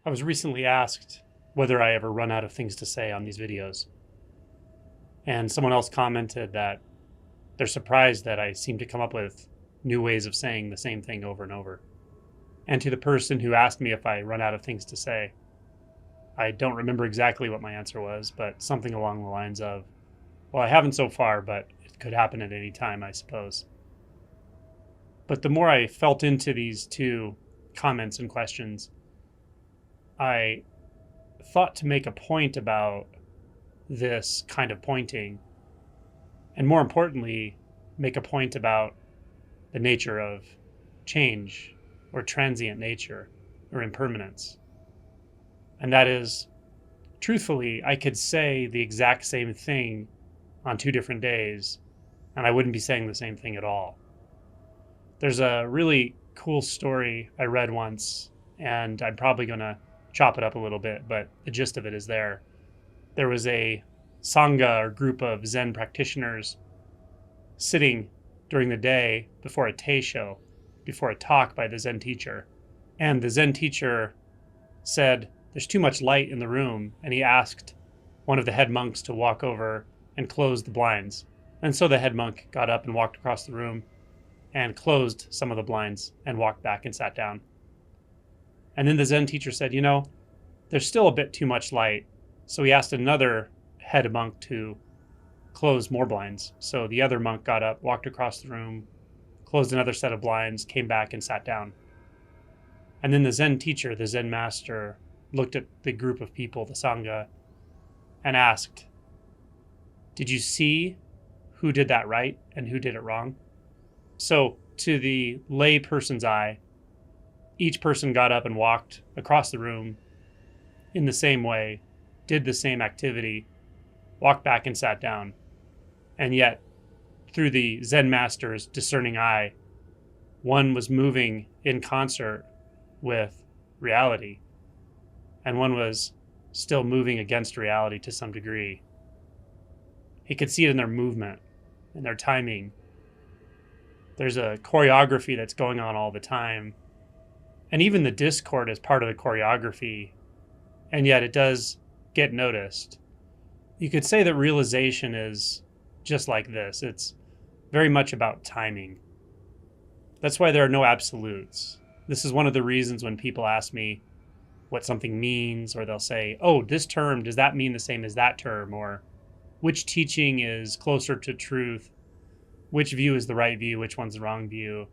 I was recently asked whether I ever run out of things to say on these videos. And someone else commented that they're surprised that I seem to come up with new ways of saying the same thing over and over. And to the person who asked me if I run out of things to say, I don't remember exactly what my answer was, but something along the lines of, well, I haven't so far, but it could happen at any time, I suppose. But the more I felt into these two comments and questions, I thought to make a point about this kind of pointing, and more importantly, make a point about the nature of change or transient nature or impermanence. And that is, truthfully, I could say the exact same thing on 2 different days, and I wouldn't be saying the same thing at all. There's a really cool story I read once, and I'm probably going to chop it up a little bit, but the gist of it is there. There was a Sangha or group of Zen practitioners sitting during the day before a teisho, before a talk by the Zen teacher. And the Zen teacher said, there's too much light in the room, and he asked one of the head monks to walk over and close the blinds. And so the head monk got up and walked across the room and closed some of the blinds and walked back and sat down. And then the Zen teacher said, there's still a bit too much light. So he asked another head monk to close more blinds. So the other monk got up, walked across the room, closed another set of blinds, came back and sat down. And then the Zen teacher, the Zen master, looked at the group of people, the Sangha, and asked, did you see who did that right and who did it wrong? So to the lay person's eye, each person got up and walked across the room in the same way, did the same activity, walked back and sat down. And yet, through the Zen master's discerning eye, one was moving in concert with reality, and one was still moving against reality to some degree. He could see it in their movement, in their timing. There's a choreography that's going on all the time. And even the discord is part of the choreography, and yet it does get noticed. You could say that realization is just like this. It's very much about timing. That's why there are no absolutes. This is one of the reasons when people ask me what something means, or they'll say, oh, this term, does that mean the same as that term? Or which teaching is closer to truth? Which view is the right view? Which one's the wrong view?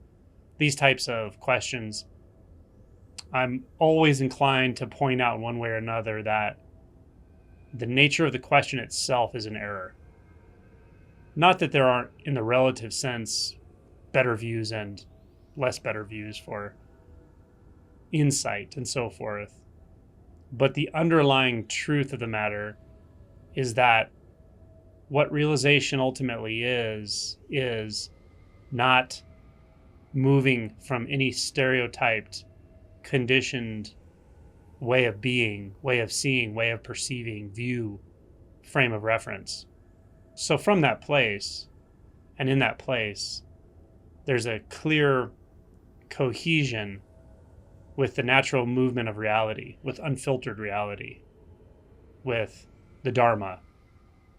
These types of questions. I'm always inclined to point out one way or another that the nature of the question itself is an error. Not that there aren't, in the relative sense, better views and less better views for insight and so forth. But the underlying truth of the matter is that what realization ultimately is not moving from any stereotyped, conditioned way of being, way of seeing, way of perceiving, view, frame of reference. So from that place, and in that place, there's a clear cohesion with the natural movement of reality, with unfiltered reality, with the Dharma.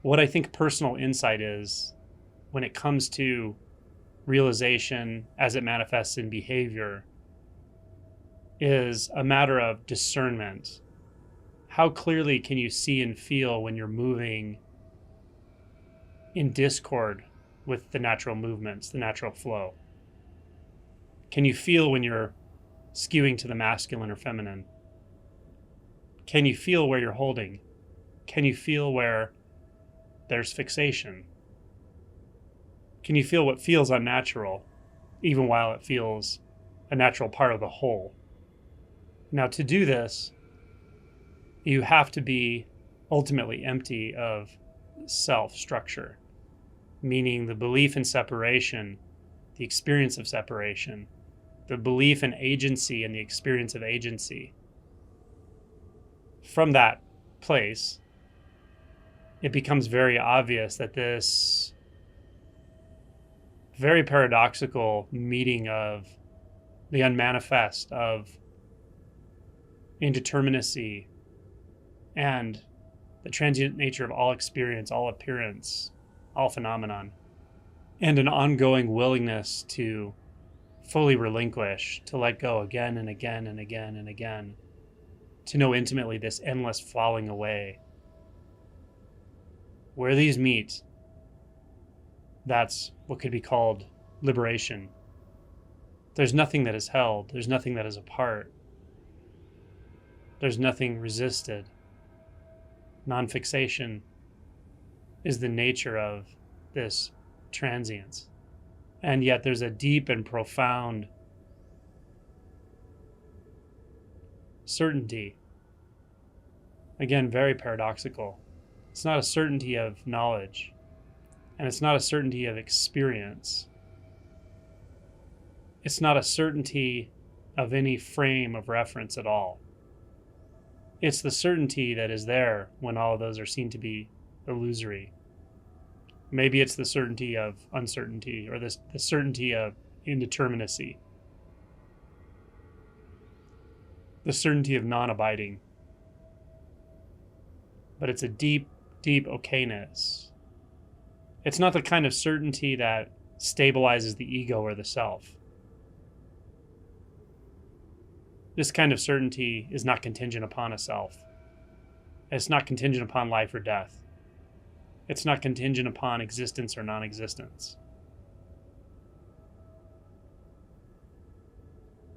What I think personal insight is, when it comes to realization as it manifests in behavior, is a matter of discernment. How clearly can you see and feel when you're moving in discord with the natural movements, the natural flow? Can you feel when you're skewing to the masculine or feminine? Can you feel where you're holding? Can you feel where there's fixation? Can you feel what feels unnatural, even while it feels a natural part of the whole? Now, to do this, you have to be ultimately empty of self-structure, meaning the belief in separation, the experience of separation, the belief in agency and the experience of agency. From that place, it becomes very obvious that this very paradoxical meeting of the unmanifest, of indeterminacy, and the transient nature of all experience, all appearance, all phenomenon, and an ongoing willingness to fully relinquish, to let go again and again and again and again, to know intimately this endless falling away. Where these meet, that's what could be called liberation. There's nothing that is held. There's nothing that is apart. There's nothing resisted. Non-fixation is the nature of this transience. And yet there's a deep and profound certainty. Again, very paradoxical. It's not a certainty of knowledge, and it's not a certainty of experience. It's not a certainty of any frame of reference at all. It's the certainty that is there when all of those are seen to be illusory. Maybe it's the certainty of uncertainty, or the certainty of indeterminacy, the certainty of non-abiding. But it's a deep, deep okayness. It's not the kind of certainty that stabilizes the ego or the self. This kind of certainty is not contingent upon a self. It's not contingent upon life or death. It's not contingent upon existence or non-existence.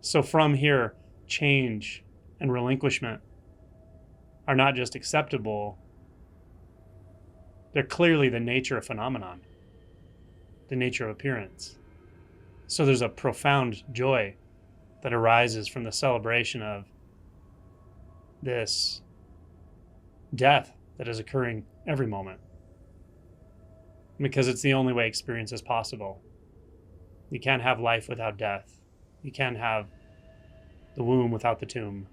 So from here, change and relinquishment are not just acceptable, they're clearly the nature of phenomenon, the nature of appearance. So there's a profound joy that arises from the celebration of this death that is occurring every moment, because it's the only way experience is possible. You can't have life without death. You can't have the womb without the tomb.